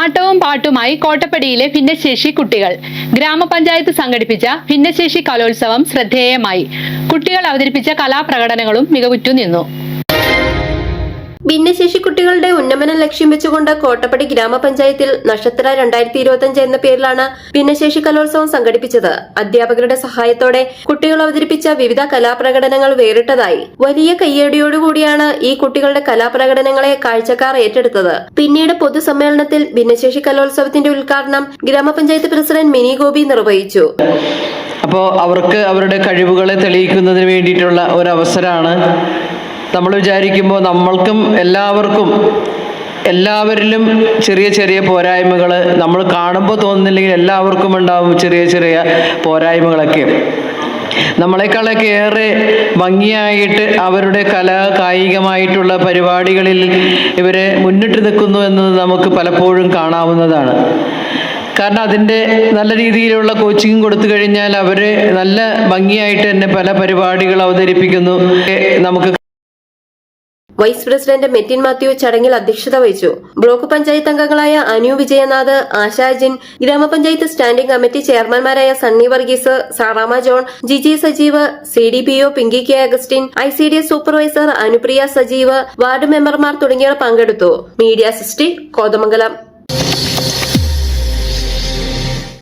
ആട്ടവും പാട്ടുമായി കോട്ടപ്പടിയിലെ ഭിന്നശേഷി കുട്ടികൾ. ഗ്രാമപഞ്ചായത്ത് സംഘടിപ്പിച്ച ഭിന്നശേഷി കലോത്സവം ശ്രദ്ധേയമായി. കുട്ടികൾ അവതരിപ്പിച്ച കലാപ്രകടനങ്ങളും മികവുറ്റു നിന്നു. ഭിന്നശേഷി കുട്ടികളുടെ ഉന്നമനം ലക്ഷ്യം വെച്ചുകൊണ്ട് കോട്ടപ്പടി ഗ്രാമപഞ്ചായത്തിൽ നക്ഷത്ര 2025 എന്ന പേരിലാണ് ഭിന്നശേഷി കലോത്സവം സംഘടിപ്പിച്ചത്. അധ്യാപകരുടെ സഹായത്തോടെ കുട്ടികൾ അവതരിപ്പിച്ച വിവിധ കലാപ്രകടനങ്ങൾ വേറിട്ടതായി. വലിയ കയ്യടിയോടുകൂടിയാണ് ഈ കുട്ടികളുടെ കലാപ്രകടനങ്ങളെ കാഴ്ചക്കാർ ഏറ്റെടുത്തത്. പിന്നീട് പൊതുസമ്മേളനത്തിൽ ഭിന്നശേഷി കലോത്സവത്തിന്റെ ഉദ്ഘാടനം ഗ്രാമപഞ്ചായത്ത് പ്രസിഡന്റ് മിനി ഗോപി നിർവഹിച്ചു. അപ്പോൾ അവർക്ക് അവരുടെ കഴിവുകളെ തെളിയിക്കുന്നതിന് വേണ്ടിയിട്ടുള്ള ഒരു അവസരമാണ്. നമ്മൾ വിചാരിക്കുമ്പോൾ നമ്മൾക്കും എല്ലാവരിലും ചെറിയ ചെറിയ പോരായ്മകൾ നമ്മൾ കാണുമ്പോൾ തോന്നുന്നില്ലെങ്കിൽ എല്ലാവർക്കും ഉണ്ടാവും ചെറിയ ചെറിയ പോരായ്മകളൊക്കെ. നമ്മളെക്കാളൊക്കെ ഏറെ ഭംഗിയായിട്ട് അവരുടെ കായികമായിട്ടുള്ള പരിപാടികളിൽ ഇവരെ മുന്നിട്ട് നിൽക്കുന്നു എന്നത് നമുക്ക് പലപ്പോഴും കാണാവുന്നതാണ്. കാരണം അതിൻ്റെ നല്ല രീതിയിലുള്ള കോച്ചിങ് കൊടുത്തു കഴിഞ്ഞാൽ അവർ നല്ല ഭംഗിയായിട്ട് തന്നെ പല പരിപാടികൾ അവതരിപ്പിക്കുന്നു. നമുക്ക് വൈസ് പ്രസിഡന്റ് മെറ്റിൻ മാത്യു ചടങ്ങിൽ അധ്യക്ഷത വഹിച്ചു. ബ്ലോക്ക് പഞ്ചായത്ത് അംഗങ്ങളായ അനു വിജയനാഥ്, ആശാജിൻ, ഗ്രാമപഞ്ചായത്ത് സ്റ്റാൻഡിംഗ് കമ്മിറ്റി ചെയർമാൻമാരായ Sunny Varghese, Saramma John, Jiji Sajeev, CDPO Pinky K Augustine, ICDS supervisor Anupriya Sajeev, ward മെമ്പർമാർ തുടങ്ങിയവർ പങ്കെടുത്തു. മീഡിയ സിസ്റ്റി കോതമംഗലം.